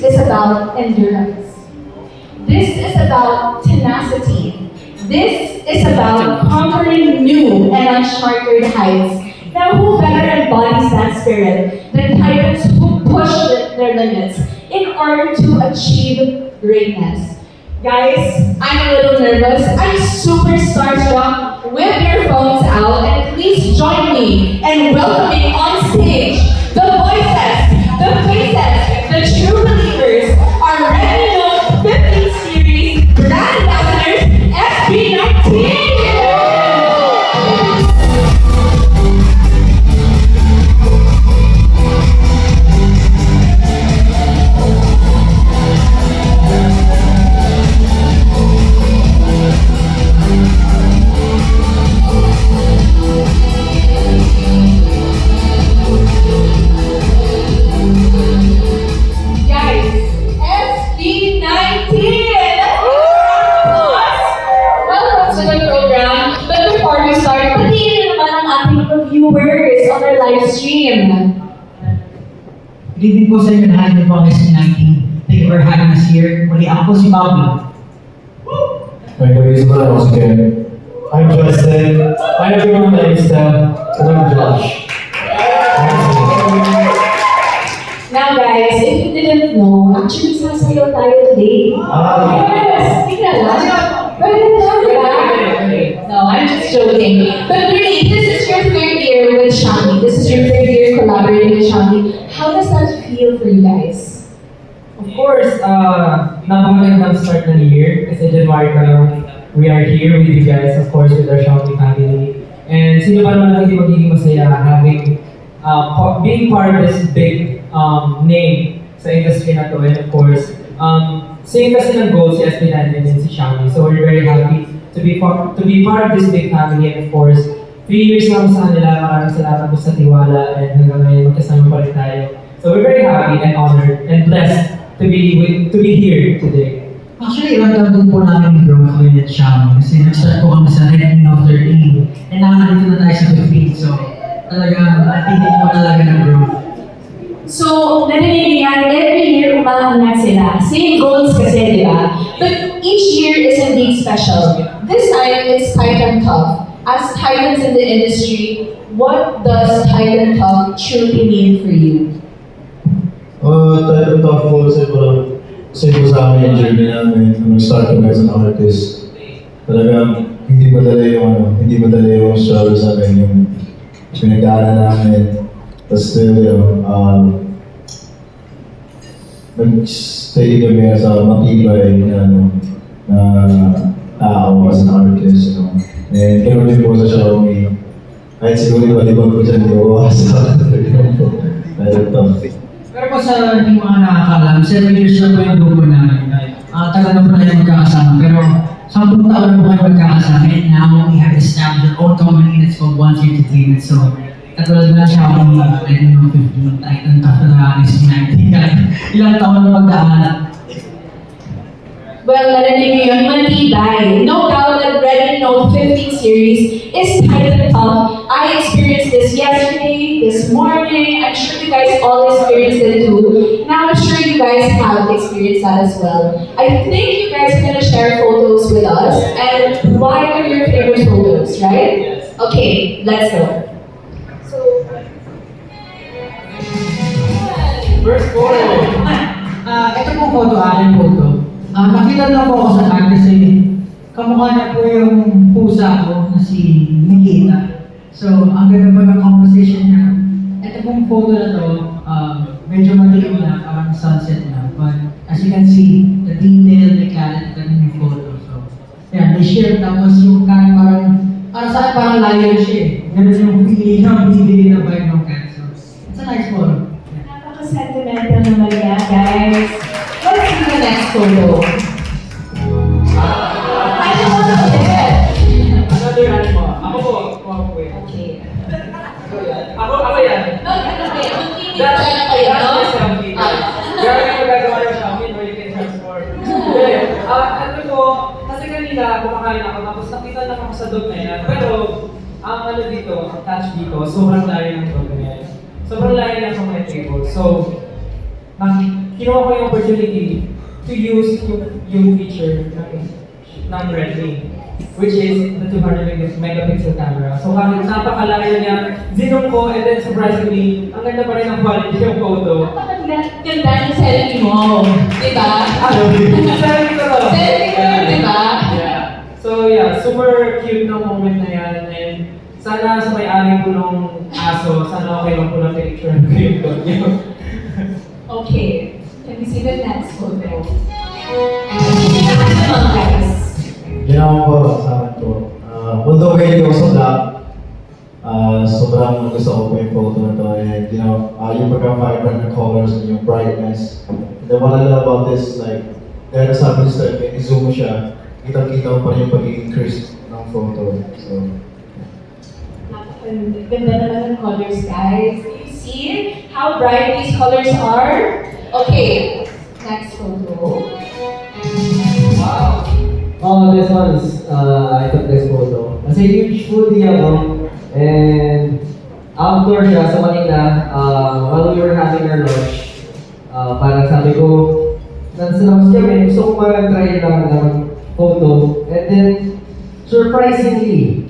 is about endurance. This is about tenacity. This is about conquering new and uncharted heights. Now, who better embodies that spirit than titans who push their limits in order to achieve greatness? Guys, I'm a little nervous. I'm super starstruck. Whip your phones out and please join me in welcoming on stage the voices, the faces, the true believers, our Ready Note 15 series brand ambassadors, SB19! Viewers on our live stream. Good evening po sa inyo lahat ng mga SB19. Thank you for having us here. Muli ako po si Pablo. May karisma once again. I'm Justin. I'm everyone that is and I'm Josh. Now guys, if you didn't know, actually sasayaw tayo today. Yes! Tika lang. Pwede na, diba? No, I'm just joking. But really, this is your third year with Shami. This is your third year collaborating with Shami. How does that feel for you guys? Of course, napakagandang start ng year kasi January pa lang we are here with you guys, of course, with our Shopee family. And sino ba naman hindi magiging masaya having, being part of this big name sa industry na to, and of course, same kasi ng goal si SB19 and si Shami. So we're very happy to be part of this big family, and of course, 3 years na sa kanila. Maraming salamat po sa tiwala, and hanggang ngayon magkasama pa rin tayo. So we're very happy and honored and blessed to be here today. Actually, ilang taon din po namin growth with Xiaomi kasi nag-start po kami sa Redmi Note 13 and nakakadito na tayo sa 15. So, talagang atingin po talaga ng growth. So, narinig yan, every year umaangat sila. Same goals kasi, di ba? But each year is indeed special. This time, it's Titan Tough. As Titans in the industry, what does Titan Tough truly mean for you? Title Tough po kasi parang po sa amin yung journey namin nung start kami as an artist. Talagang hindi madali yung struggle sa amin, yung pinag-aaral namin. But still, nag-stay kami sa matibay na tao as an artist. And ganoon din po sa Xiaomi. Kahit siguro iba-ibang ko dyan, hindi ko sa Title Tough. Pero po sa hindi mga nakakalam, 7 years na po yung grupo namin. Tagal na po na yung magkakasama. Pero 10 taon na po kayo magkakasama. And now we have established our own company that's called 1 Entertainment. So, katulad na siya akong Redmi Note 15, Titan Tough na SB19. Ilang taon na magkaanak. Well, narinig niyo yun, matibay. No doubt that Ready Note 15 series is Titan Tough. I experienced this yesterday, this morning. I'm sure you guys all experienced it too. Now I'm sure you guys have experienced that as well. I think you guys are gonna share photos with us. And why are your favorite photos, right? Okay, let's go. First photo! Ito pong photo, aling photo. Nakita lang po ako sa tag kasi kamukha na po yung pusa ko na si Nikita. So, ang ganda pa ng composition niya. Ito pong photo na to, medyo madilim na, parang sunset na. But as you can see, the detail, the clarity ng yung photo. So, yeah, they share. Tapos yung cat parang saan parang lion siya eh. Ganun yung feeling ng bibili na vibe ng cat. So, it's a nice photo. Napaka-sentimental naman yan, guys. Let's see the next photo. Another mo. Ako po eh. Okay. Ako yan. That's my selfie. Kaya kayo magagawa ng Xiaomi, no, you can transform. Ano ko, kasi kanina kumakain ako, tapos nakita lang ako sa dog na yan. Pero, ang dito, ang touch dito, sobrang layo ng dog na yan. Sobrang layo na sa my table. So, ginawa ko yung opportunity to use yung feature ng Redmi, which is the 200 megapixel camera. So kahit napakalayo niya, zinong ko, and then surprisingly, ang ganda pa rin ang quality ng photo. Ganda ng selfie mo, di ba? Selfie ko to. Selfie ko, di ba? Yeah. So yeah, super cute ng moment na yan, and sana sa may-ari ko nung aso, sana okay lang po ng picture ng green dot niyo. Okay, can we see the next photo? Come on, guys. Ginawa ko sa akin ko. Although mahilig ako sa black, sobrang gusto ko po yung photo na to. And yung pagka-vibrant na colors and yung brightness. And then what I love about this is like, dahil nasabi ni Steph, i-zoom mo siya, kitang-kita mo pa rin yung pagiging crisp ng photo. So, Ganda naman ng colors, guys. Do you see how bright these colors are? Okay, next photo. Wow! Oh, this one's, I took this photo. Kasi huge foodie ako, and outdoor siya sa Manila, while we were having our lunch, parang sabi ko, nasa labas kami, gusto ko mag-try lang ng photo, and then, surprisingly,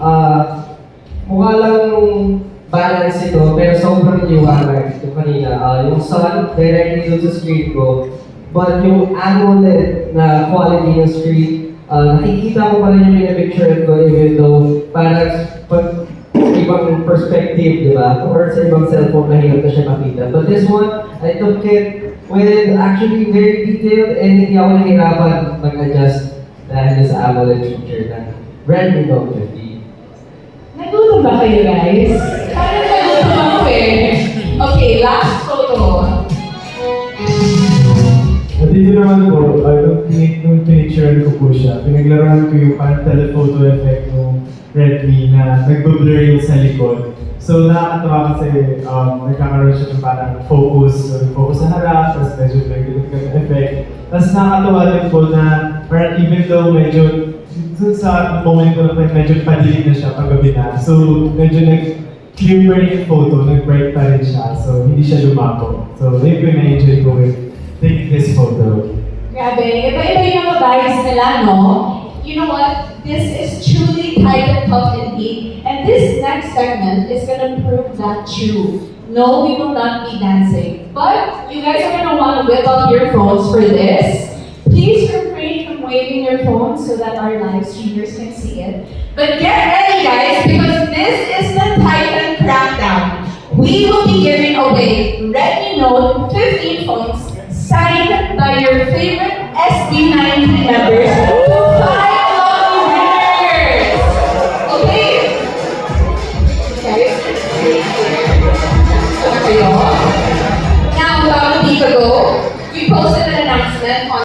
mukha lang balance ito, pero sobrang liwanag yung kanina. Yung sun, directly doon sa screen ko, but yung AMOLED na quality ng screen, nakikita ko pa rin yung pinapicture ko even though parang pag ibang perspective, di ba? Or sa ibang cellphone na hirap na siya makita. But this one, I took it with actually very detailed and hindi ako nahirapan mag-adjust dahil sa AMOLED feature na Redmi Note 50. Nagutom ba kayo, guys? Parang nagutom ako eh. Okay, last photo. Dito naman po, nung pinicture ko po siya, pinaglaruan ko yung parang telephoto effect ng Redmi na nagbo-blur yung sa likod. So nakakatawa kasi nagkakaroon siya ng parang focus sa harap, tapos medyo nag effect. Tapos nakakatawa din po na parang even though medyo dun sa moment ko na medyo padilim na siya paggabi na. So medyo nag-clear pa rin yung photo, nag-bright pa rin siya. So hindi siya lumako. So yun po yung na-enjoy ko with taking this photo. Grabe, iba-iba yung mga vibes nila, no? You know what? This is truly tight and tough indeed. And this next segment is gonna prove that true. No, we will not be dancing. But you guys are gonna wanna whip out your phones for this. Please refrain from waving your phones so that our live streamers can see it. But get ready, guys, because this is the Titan Crackdown. We will be giving away Redmi Note 15 phones signed by your favorite SB19 members to 5 lucky winners! Okay? Guys? Okay,